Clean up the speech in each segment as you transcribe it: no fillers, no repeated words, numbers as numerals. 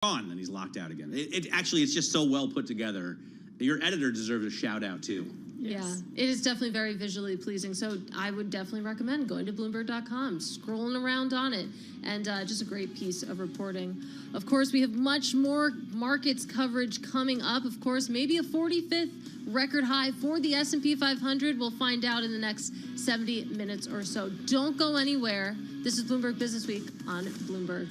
on, and he's locked out again. Actually, it's just so well put together. Your editor deserves a shout out too. Yes. Yeah, it is definitely very visually pleasing. So I would definitely recommend going to Bloomberg.com, scrolling around on it, and just a great piece of reporting. Of course, we have much more markets coverage coming up. Of course, maybe a 45th record high for the S&P 500. We'll find out in the next 70 minutes or so. Don't go anywhere. This is Bloomberg Business Week on Bloomberg.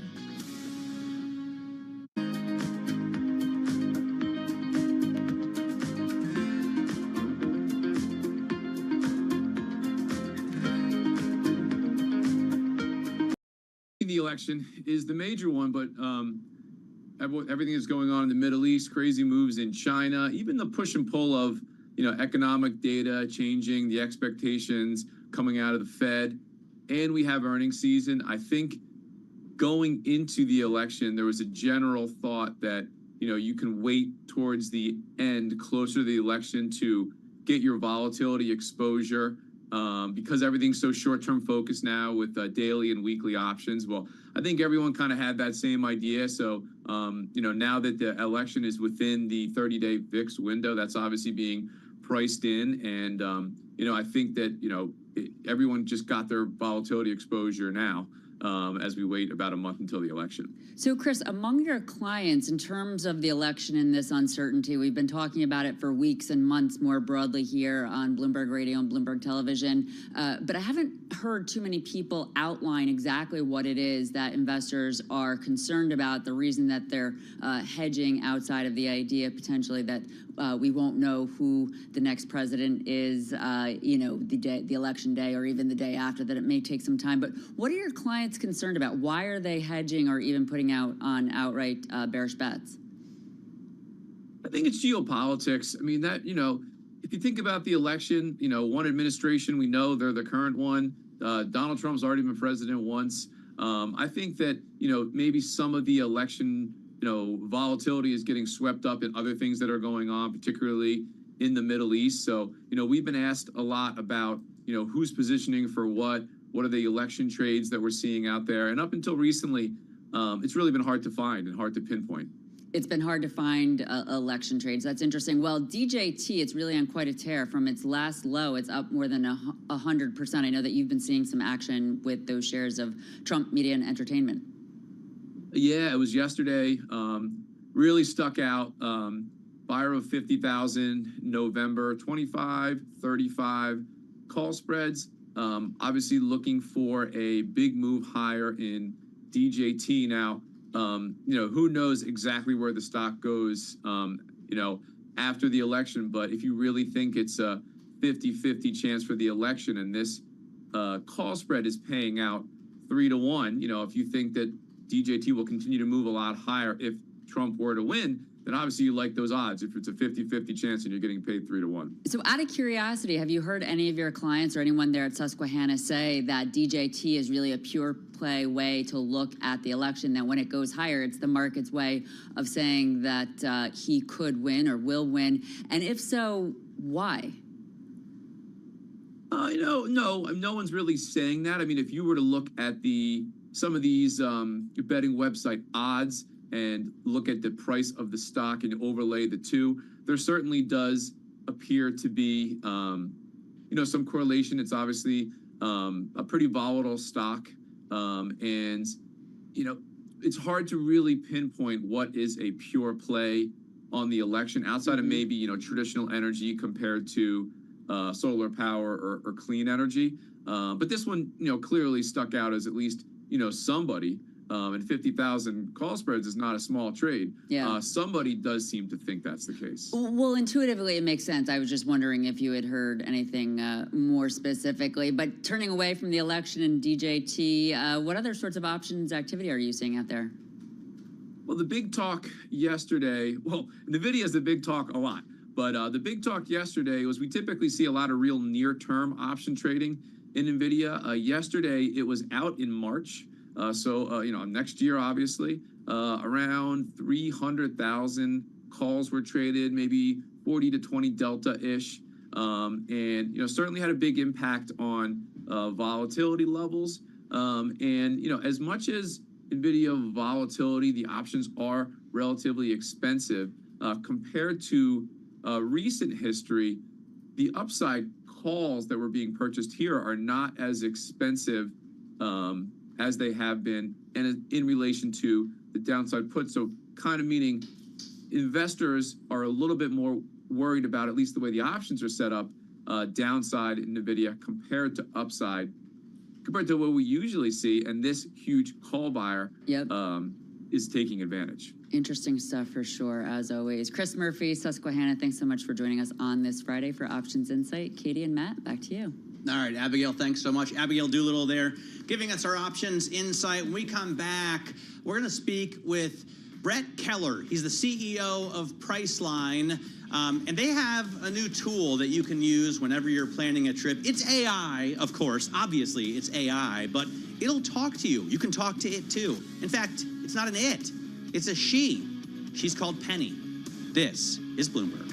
The election is the major one, but everything that's going on in the Middle East, crazy moves in China, even the push and pull of economic data changing, the expectations coming out of the Fed, and we have earnings season. I think going into the election, there was a general thought that you can wait towards the end, closer to the election, to get your volatility exposure. Because everything's so short-term focused now with daily and weekly options. Well, I think everyone kind of had that same idea. So, now that the election is within the 30-day VIX window, that's obviously being priced in. And, I think that, everyone just got their volatility exposure now as we wait about a month until the election. So, Chris, among your clients, in terms of the election and this uncertainty, we've been talking about it for weeks and months more broadly here on Bloomberg Radio and Bloomberg Television, but I haven't heard too many people outline exactly what it is that investors are concerned about, the reason that they're hedging outside of the idea potentially that we won't know who the next president is, the election day or even the day after, that it may take some time. But what are your clients concerned about? Why are they hedging or even putting out on outright bearish bets? I think it's geopolitics. I mean, that, if you think about the election, one administration, we know they're the current one. Donald Trump's already been president once. I think that, maybe some of the election volatility is getting swept up in other things that are going on, particularly in the Middle East. So, we've been asked a lot about, who's positioning for what are the election trades that we're seeing out there. And up until recently, it's really been hard to find and hard to pinpoint. It's been hard to find election trades. That's interesting. Well, DJT, it's really on quite a tear. From its last low, it's up more than 100%. I know that you've been seeing some action with those shares of Trump Media and Entertainment. Yeah, it was yesterday. Really stuck out. Buyer of 50,000, November 25, 35 call spreads. Obviously looking for a big move higher in DJT. Now, who knows exactly where the stock goes, after the election. But if you really think it's a 50-50 chance for the election and this call spread is paying out 3-1, if you think that DJT will continue to move a lot higher if Trump were to win, then obviously you like those odds if it's a 50-50 chance and you're getting paid 3-1. So out of curiosity, have you heard any of your clients or anyone there at Susquehanna say that DJT is really a pure play way to look at the election, that when it goes higher, it's the market's way of saying that he could win or will win? And if so, why? No one's really saying that. I mean, if you were to look at some of these betting website odds and look at the price of the stock and overlay the two, there certainly does appear to be, some correlation. It's obviously a pretty volatile stock, and it's hard to really pinpoint what is a pure play on the election outside of maybe traditional energy compared to solar power or clean energy. But this one clearly stuck out as at least somebody. And 50,000 call spreads is not a small trade. Yeah. Somebody does seem to think that's the case. Well, intuitively, it makes sense. I was just wondering if you had heard anything more specifically. But turning away from the election and DJT, what other sorts of options activity are you seeing out there? Well, the big talk yesterday, NVIDIA is the big talk a lot. But the big talk yesterday was we typically see a lot of real near-term option trading in NVIDIA. Yesterday, it was out in March. Next year, obviously, around 300,000 calls were traded, maybe 40 to 20 delta-ish, and certainly had a big impact on volatility levels. As much as NVIDIA volatility, the options are relatively expensive. Compared to recent history, the upside calls that were being purchased here are not as expensive as they have been, and in relation to the downside put. So kind of meaning investors are a little bit more worried about, at least the way the options are set up, downside in NVIDIA compared to upside, compared to what we usually see. And this huge call buyer is taking advantage. Interesting stuff for sure, as always. Chris Murphy, Susquehanna, thanks so much for joining us on this Friday for Options Insight. Katie and Matt, back to you. All right, Abigail, thanks so much. Abigail Doolittle there, giving us our options insight. When we come back, we're going to speak with Brett Keller. He's the CEO of Priceline, and they have a new tool that you can use whenever you're planning a trip. It's AI, of course. Obviously, it's AI, but it'll talk to you. You can talk to it, too. In fact, it's not an it. It's a she. She's called Penny. This is Bloomberg.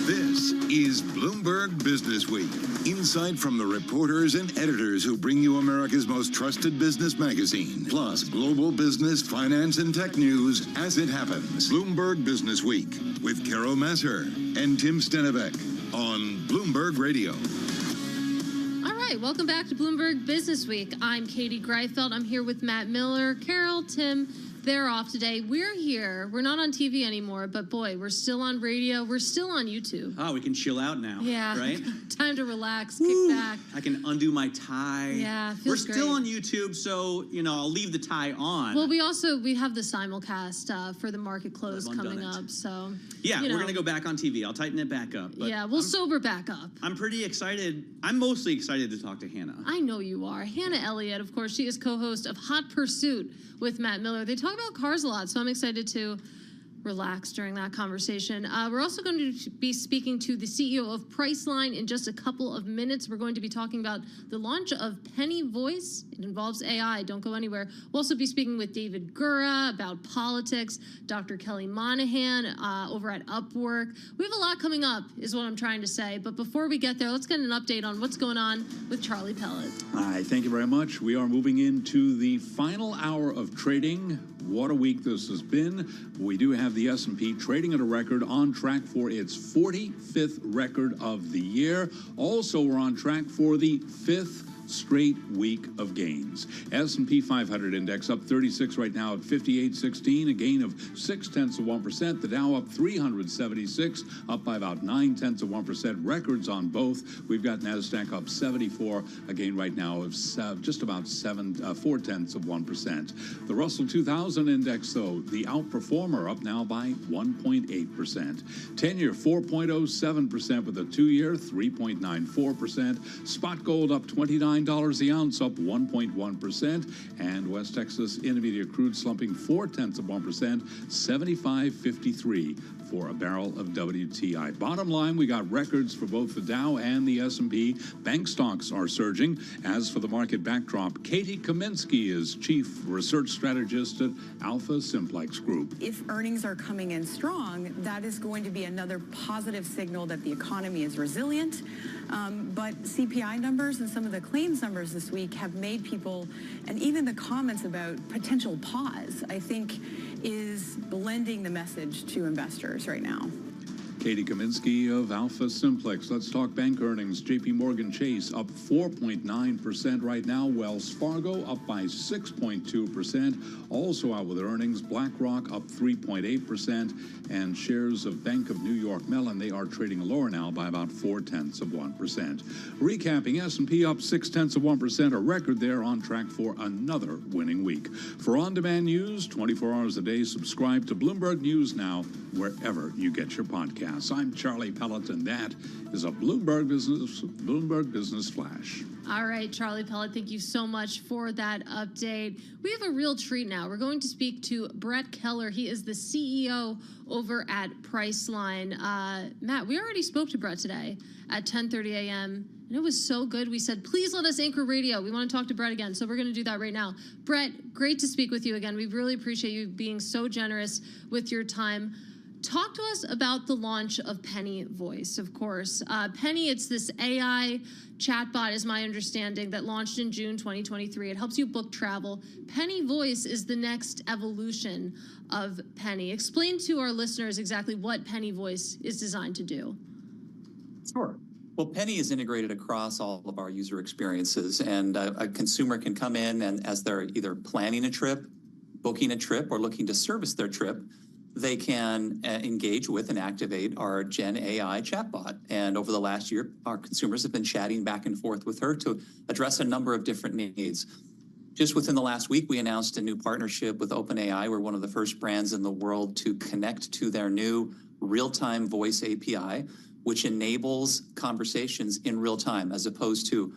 This is Bloomberg Business Week. Insight from the reporters and editors who bring you America's most trusted business magazine, plus global business, finance, and tech news as it happens. Bloomberg Business Week with Carol Masser and Tim Stenevec on Bloomberg Radio. All right, welcome back to Bloomberg Business Week. I'm Katie Greifeld. I'm here with Matt Miller, Carol, Tim. They're off today. We're here. We're not on TV anymore, but boy, we're still on radio. We're still on YouTube. Oh, we can chill out now. Yeah. Right? Time to relax, kick back. I can undo my tie. Yeah, feels We're still great. on YouTube, so, I'll leave the tie on. Well, we have the simulcast for the market close coming up. So, yeah, we're going to go back on TV. I'll tighten it back up. But yeah, we'll sober back up. I'm pretty excited. I'm mostly excited to talk to Hannah. I know you are. Hannah Elliott, of course, she is co-host of Hot Pursuit with Matt Miller. They talk about cars a lot, so I'm excited to relax during that conversation. We're also going to be speaking to the CEO of Priceline in just a couple of minutes. We're going to be talking about the launch of Penny Voice. It involves AI. Don't go anywhere. We'll also be speaking with David Gura about politics, Dr. Kelly Monahan over at Upwork. We have a lot coming up, is what I'm trying to say. But before we get there, let's get an update on what's going on with Charlie Pellet. Hi, thank you very much. We are moving into the final hour of trading. What a week this has been. We do have the S&P trading at a record, on track for its 45th record of the year. Also, we're on track for the 5th straight week of gains. S&P 500 index up 36 right now at 58.16, a gain of 0.6%. The Dow up 376, up by about 0.9%. Records on both. We've got NASDAQ up 74, a gain right now of just about 0.4%. The Russell 2000 index, though, the outperformer, up now by 1.8%. 10-year 4.07%, with a 2-year 3.94%. Spot gold up $29 the ounce, up 1.1%, and West Texas Intermediate crude slumping 0.4%, 75.53 for a barrel of WTI. Bottom line, we got records for both the Dow and the S&P. Bank stocks are surging. As for the market backdrop, Katie Kaminsky is Chief Research Strategist at Alpha Simplex Group. If earnings are coming in strong, that is going to be another positive signal that the economy is resilient. But CPI numbers and some of the claims numbers this week have made people, and even the comments about potential pause, I think is blending the message to investors right now. Katie Kaminsky of Alpha Simplex. Let's talk bank earnings. JP Morgan Chase up 4.9% right now. Wells Fargo up by 6.2%. Also out with earnings, BlackRock up 3.8%. And shares of Bank of New York Mellon, they are trading lower now by about 0.4%. Recapping, S&P up 0.6%, a record there, on track for another winning week. For on-demand news, 24 hours a day, subscribe to Bloomberg News Now, wherever you get your podcast. podcasts. I'm Charlie Pellet, and that is a Bloomberg Business Flash. All right, Charlie Pellet, thank you so much for that update. We have a real treat now. We're going to speak to Brett Keller. He is the CEO over at Priceline. Matt, we already spoke to Brett today at 10:30 a.m., and it was so good. We said, please let us anchor radio. We want to talk to Brett again, so we're going to do that right now. Brett, great to speak with you again. We really appreciate you being so generous with your time. Talk to us about the launch of Penny Voice, of course. Penny, it's this AI chatbot, is my understanding, that launched in June 2023. It helps you book travel. Penny Voice is the next evolution of Penny. Explain to our listeners exactly what Penny Voice is designed to do. Sure. Well, Penny is integrated across all of our user experiences, and a consumer can come in and as they're either planning a trip, booking a trip, or looking to service their trip, they can engage with and activate our Gen AI chatbot. And over the last year, our consumers have been chatting back and forth with her to address a number of different needs. Just within the last week, we announced a new partnership with OpenAI. We're one of the first brands in the world to connect to their new real-time voice API, which enables conversations in real time, as opposed to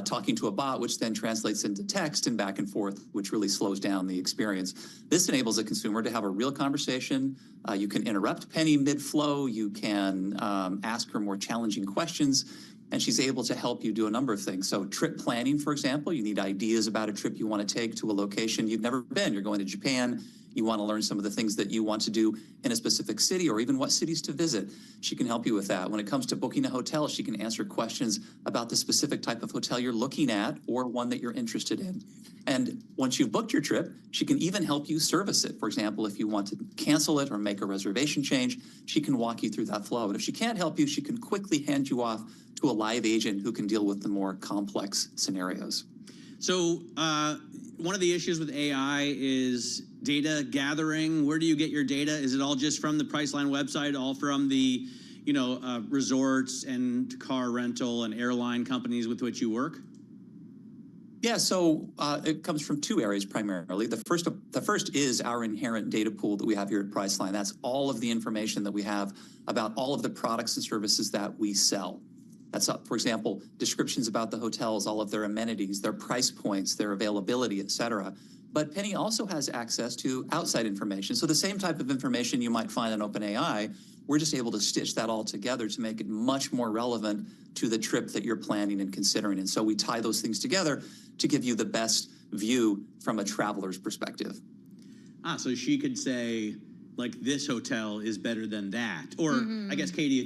talking to a bot, which then translates into text and back and forth, which really slows down the experience. This enables a consumer to have a real conversation. You can interrupt Penny mid-flow. You can ask her more challenging questions, and she's able to help you do a number of things. So trip planning, for example, you need ideas about a trip you want to take to a location you've never been. You're going to Japan. You want to learn some of the things that you want to do in a specific city, or even what cities to visit. She can help you with that. When it comes to booking a hotel, she can answer questions about the specific type of hotel you're looking at or one that you're interested in. And once you've booked your trip, she can even help you service it. For example, if you want to cancel it or make a reservation change, she can walk you through that flow. And if she can't help you, she can quickly hand you off to a live agent who can deal with the more complex scenarios. So one of the issues with AI is data gathering. Where do you get your data? Is it all just from the Priceline website, all from the resorts and car rental and airline companies with which you work? Yeah, so it comes from two areas primarily. The first is our inherent data pool that we have here at Priceline. That's all of the information that we have about all of the products and services that we sell. That's, for example, descriptions about the hotels, all of their amenities, their price points, their availability, et cetera. But Penny also has access to outside information. So the same type of information you might find on OpenAI, we're just able to stitch that all together to make it much more relevant to the trip that you're planning and considering. And so we tie those things together to give you the best view from a traveler's perspective. So she could say, like, this hotel is better than that. Or I guess, Katie,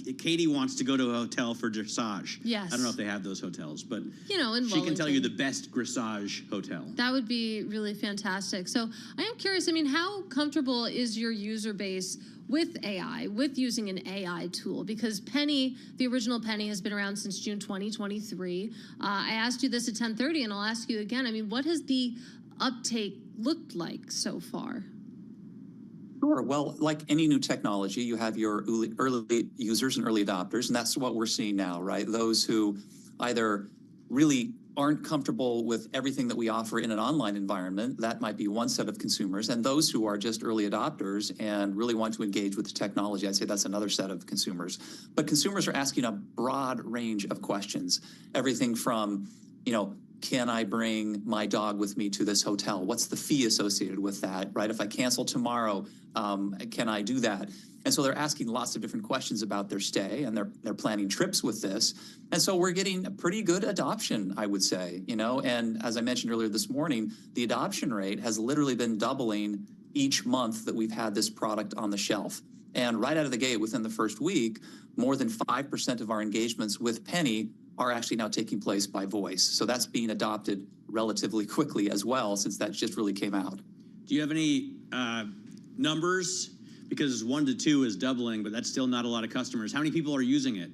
if Katie wants to go to a hotel for dressage. Yes. I don't know if they have those hotels, but in she can tell you the best dressage hotel. That would be really fantastic. So I am curious, how comfortable is your user base with AI, with using an AI tool? Because Penny, the original Penny, has been around since June 2023. I asked you this at 10:30, and I'll ask you again. What has the uptake looked like so far? Sure. Well, like any new technology, you have your early users and early adopters, and that's what we're seeing now, right? Those who either really aren't comfortable with everything that we offer in an online environment, that might be one set of consumers, and those who are just early adopters and really want to engage with the technology, I'd say that's another set of consumers. But consumers are asking a broad range of questions, everything from, can I bring my dog with me to this hotel? What's the fee associated with that, right? If I cancel tomorrow, can I do that? And so they're asking lots of different questions about their stay, and they're planning trips with this. And so we're getting a pretty good adoption, I would say, and as I mentioned earlier this morning, the adoption rate has literally been doubling each month that we've had this product on the shelf. And right out of the gate, within the first week, more than 5% of our engagements with Penny are actually now taking place by voice. So that's being adopted relatively quickly as well, since that just really came out. Do you have any numbers? Because 1 to 2 is doubling, but that's still not a lot of customers. How many people are using it?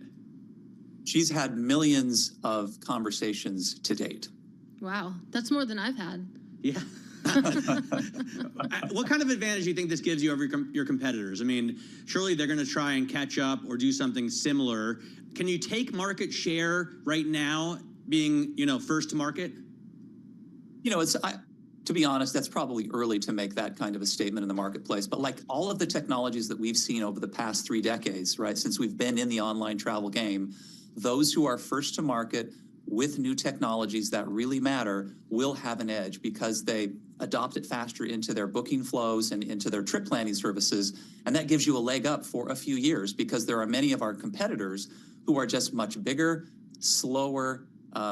She's had millions of conversations to date. Wow, that's more than I've had. Yeah. What kind of advantage do you think this gives you over your competitors? Surely they're going to try and catch up or do something similar. Can you take market share right now, being, first to market? To be honest, that's probably early to make that kind of a statement in the marketplace. But like all of the technologies that we've seen over the past 3 decades, right, since we've been in the online travel game, those who are first to market with new technologies that really matter will have an edge because they adopt it faster into their booking flows and into their trip planning services. And that gives you a leg up for a few years because there are many of our competitors who are just much bigger, slower,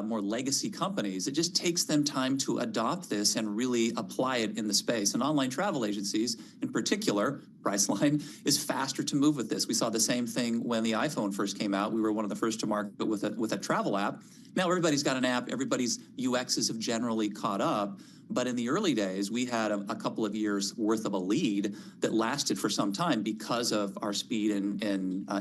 more legacy companies. It just takes them time to adopt this and really apply it in the space. And online travel agencies, in particular, Priceline, is faster to move with this. We saw the same thing when the iPhone first came out. We were one of the first to market with a travel app. Now everybody's got an app. Everybody's UXs have generally caught up. But in the early days, we had a couple of years worth of a lead that lasted for some time because of our speed and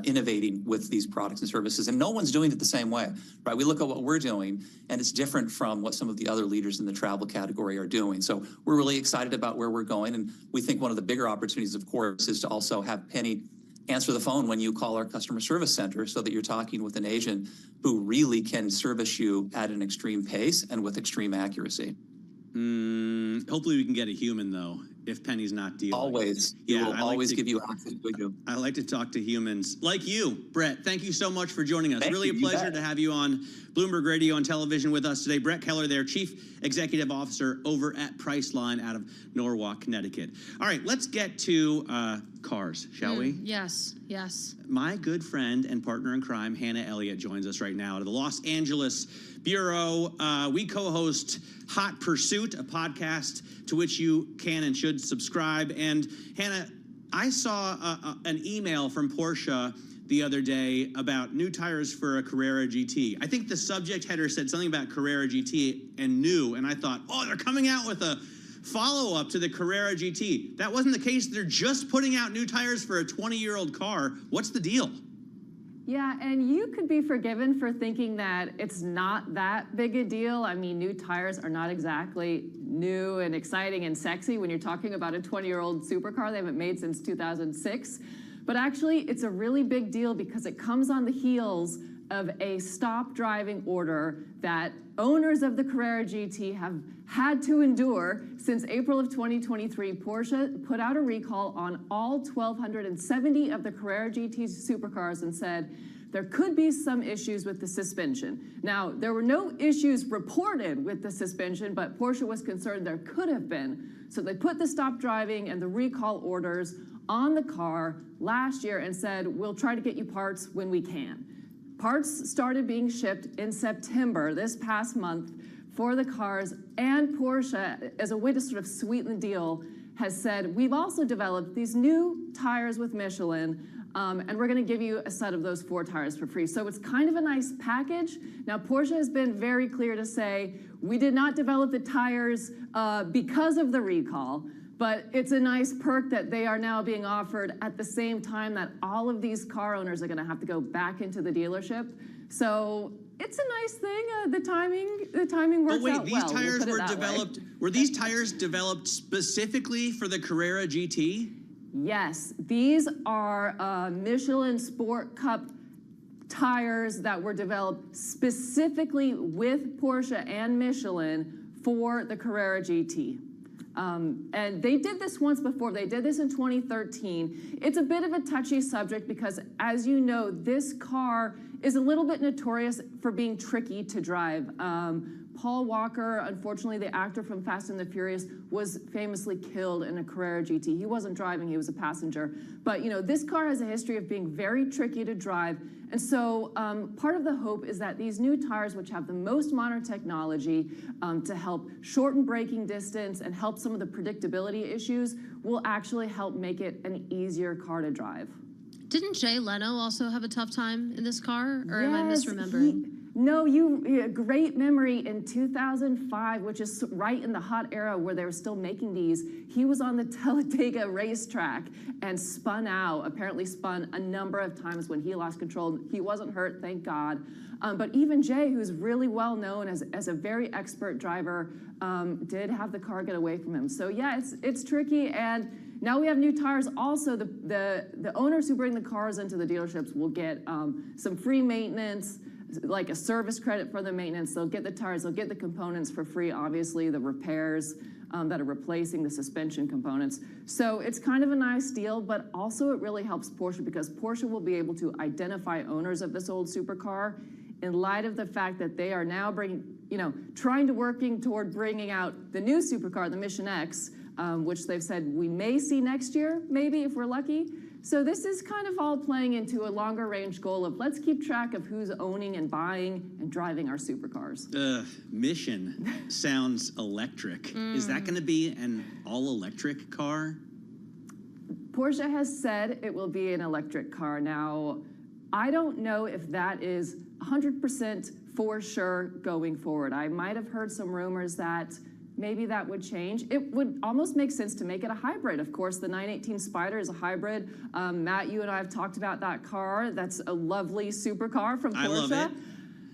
innovating with these products and services. And no one's doing it the same way, right? We look at what we're doing, and it's different from what some of the other leaders in the travel category are doing. So we're really excited about where we're going. And we think one of the bigger opportunities, of course, is to also have Penny answer the phone when you call our customer service center so that you're talking with an agent who really can service you at an extreme pace and with extreme accuracy. Hopefully we can get a human, though, if Penny's not dealing. Always. Yeah, will always give you access to you. I like to talk to humans like you, Brett. Thank you so much for joining us. Thank really you, a you pleasure bet. to have you on Bloomberg Radio and television with us today. Brett Keller, their Chief Executive Officer over at Priceline out of Norwalk, Connecticut. All right, let's get to cars, shall we? Yes, yes. My good friend and partner in crime, Hannah Elliott, joins us right now out of the Los Angeles Bureau. We co-host Hot Pursuit, a podcast to which you can and should subscribe. And Hannah, I saw an email from Porsche the other day about new tires for a Carrera GT. I think the subject header said something about Carrera GT and new, and I thought, oh, they're coming out with a follow-up to the Carrera GT. That wasn't the case. They're just putting out new tires for a 20-year-old car. What's the deal? Yeah, and you could be forgiven for thinking that it's not that big a deal. I mean, new tires are not exactly new and exciting and sexy when you're talking about a 20-year-old supercar they haven't made since 2006. But actually, it's a really big deal because it comes on the heels of a stop driving order that owners of the Carrera GT have had to endure since April of 2023. Porsche put out a recall on all 1,270 of the Carrera GT supercars and said there could be some issues with the suspension. Now, there were no issues reported with the suspension, but Porsche was concerned there could have been. So they put the stop driving and the recall orders on the car last year and said, we'll try to get you parts when we can. Parts started being shipped in September, this past month, for the cars, and Porsche, as a way to sort of sweeten the deal, has said, we've also developed these new tires with Michelin, and we're gonna give you a set of those 4 tires for free. So it's kind of a nice package. Now, Porsche has been very clear to say, we did not develop the tires because of the recall, but it's a nice perk that they are now being offered at the same time that all of these car owners are gonna have to go back into the dealership. So it's a nice thing. The timing works out well. But wait, these tires were developed. Were these tires developed specifically for the Carrera GT? Yes, these are Michelin Sport Cup tires that were developed specifically with Porsche and Michelin for the Carrera GT. And they did this once before. They did this in 2013. It's a bit of a touchy subject because, as you know, this car is a little bit notorious for being tricky to drive. Paul Walker, unfortunately, the actor from Fast and the Furious, was famously killed in a Carrera GT. He wasn't driving, he was a passenger. But, you know, this car has a history of being very tricky to drive. And so part of the hope is that these new tires, which have the most modern technology to help shorten braking distance and help some of the predictability issues, will actually help make it an easier car to drive. Didn't Jay Leno also have a tough time in this car, or am I Yes, misremembering? No, great memory. In 2005, which is right in the hot era where they were still making these, he was on the Talladega racetrack and spun out, apparently spun a number of times when he lost control. He wasn't hurt, thank God. But even Jay, who's really well known as a very expert driver, did have the car get away from him. So yeah, it's tricky. And now we have new tires. Also, the owners who bring the cars into the dealerships will get some free maintenance, like a service credit for the maintenance. They'll get the tires, they'll get the components for free, obviously, the repairs. that are replacing the suspension components. So it's kind of a nice deal, but also it really helps Porsche because Porsche will be able to identify owners of this old supercar in light of the fact that they are now working toward bringing out the new supercar, the Mission X, which they've said we may see next year, maybe if we're lucky. So this is kind of all playing into a longer range goal of let's keep track of who's owning and buying and driving our supercars. Mission sounds electric. Is that going to be an all-electric car? Porsche has said it will be an electric car. Now, I don't know if that is 100% for sure going forward. I might have heard some rumors that maybe that would change. It would almost make sense to make it a hybrid. Of course, the 918 Spider is a hybrid. Matt, you and I have talked about that car. That's a lovely supercar from Porsche. I love it.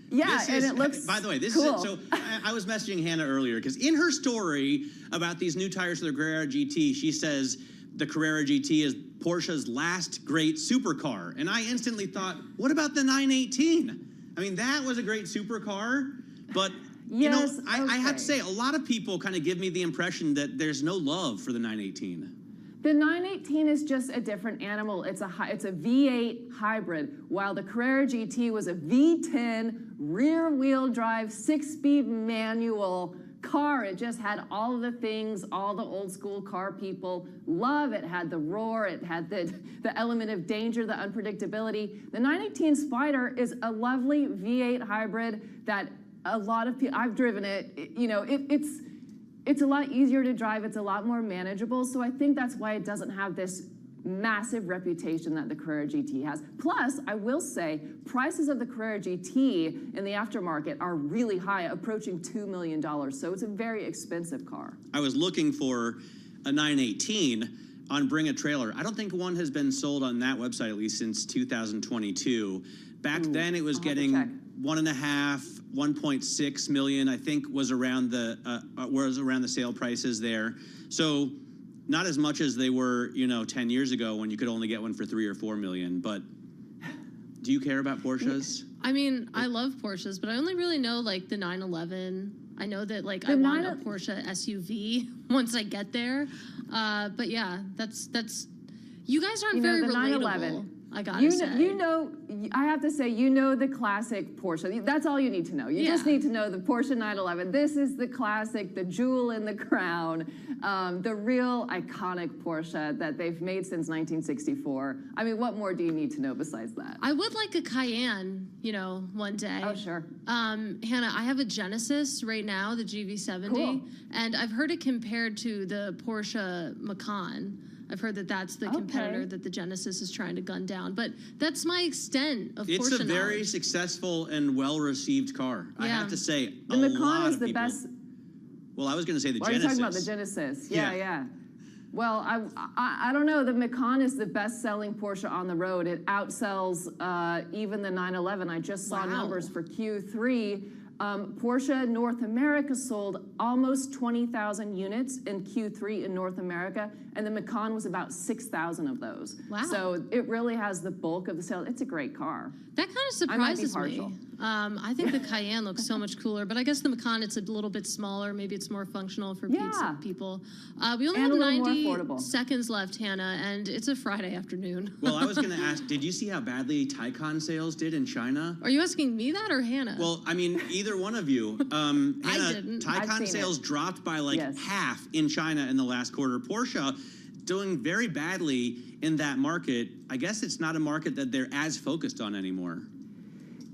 Yeah, and it looks By the way, this cool. is so. I was messaging Hannah earlier because in her story about these new tires for the Carrera GT, she says the Carrera GT is Porsche's last great supercar, and I instantly thought, what about the 918? I mean, that was a great supercar, but. Yes, I have to say, a lot of people kind of give me the impression that there's no love for the 918. The 918 is just a different animal. It's a V8 hybrid, while the Carrera GT was a V10 rear-wheel drive, 6-speed manual car. It just had all of the things all the old-school car people love. It had the roar. It had the element of danger, the unpredictability. The 918 Spider is a lovely V8 hybrid that a lot of people, I've driven it, it's a lot easier to drive, it's a lot more manageable, so I think that's why it doesn't have this massive reputation that the Carrera GT has. Plus, I will say, prices of the Carrera GT in the aftermarket are really high, approaching $2 million, so it's a very expensive car. I was looking for a 918 on Bring a Trailer. I don't think one has been sold on that website, at least since 2022. Back then, it was getting 1.5, 1.6 million. I think was around the sale prices there. So, not as much as they were, 10 years ago when you could only get one for 3 or 4 million. But do you care about Porsches? I mean, I love Porsches, but I only really know like the 911. I know that I want a Porsche SUV once I get there. But yeah, that's. You guys aren't very the relatable. 911. I gotta say. I have to say, the classic Porsche. That's all you need to know. You just need to know the Porsche 911. This is the classic, the jewel in the crown, the real iconic Porsche that they've made since 1964. I mean, what more do you need to know besides that? I would like a Cayenne, one day. Oh, sure. Hannah, I have a Genesis right now, the GV70, cool. And I've heard it compared to the Porsche Macan. I've heard that that's the competitor that the Genesis is trying to gun down. But that's my extent of Porsche knowledge. It's a very successful and well-received car. I have to say, the Macan is the best. Well, I was going to say the Genesis. Genesis. Are you talking about the Genesis? Yeah. Well, I don't know. The Macan is the best-selling Porsche on the road. It outsells even the 911. I just saw numbers for Q3. Porsche North America sold almost 20,000 units in Q3 in North America, and the Macan was about 6,000 of those. Wow. So it really has the bulk of the sales. It's a great car. That kind of surprises me. I think the Cayenne looks so much cooler, but I guess the Macan, it's a little bit smaller. Maybe it's more functional for pizza people. We only have 90 seconds left, Hannah, and it's a Friday afternoon. Well, I was going to ask, did you see how badly Taycan sales did in China? Are you asking me that or Hannah? Well, I mean, either one of you. Hannah, I didn't. Taycan sales dropped by half in China in the last quarter. Porsche doing very badly in that market. I guess it's not a market that they're as focused on anymore.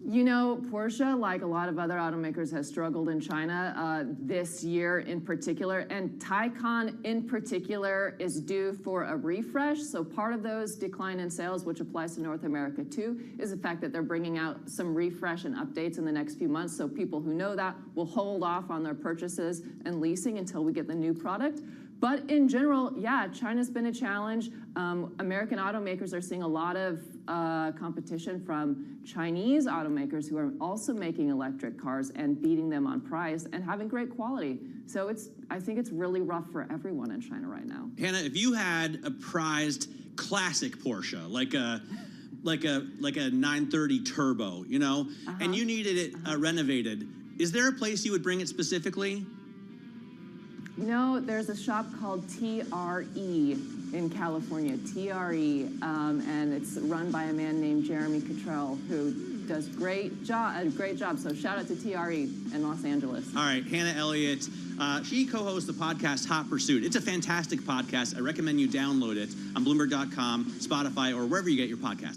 Porsche, like a lot of other automakers, has struggled in China this year in particular, and Taycan in particular is due for a refresh. So part of those decline in sales, which applies to North America too, is the fact that they're bringing out some refresh and updates in the next few months. So people who know that will hold off on their purchases and leasing until we get the new product. But in general, China's been a challenge. American automakers are seeing a lot of competition from Chinese automakers who are also making electric cars and beating them on price and having great quality. So I think it's really rough for everyone in China right now. Hannah, if you had a prized classic Porsche, like a 930 Turbo, and you needed it renovated, is there a place you would bring it specifically? You know, there's a shop called TRE in California, TRE, and it's run by a man named Jeremy Cottrell, who does a great job. So shout out to TRE in Los Angeles. All right, Hannah Elliott. She co-hosts the podcast Hot Pursuit. It's a fantastic podcast. I recommend you download it on Bloomberg.com, Spotify, or wherever you get your podcast.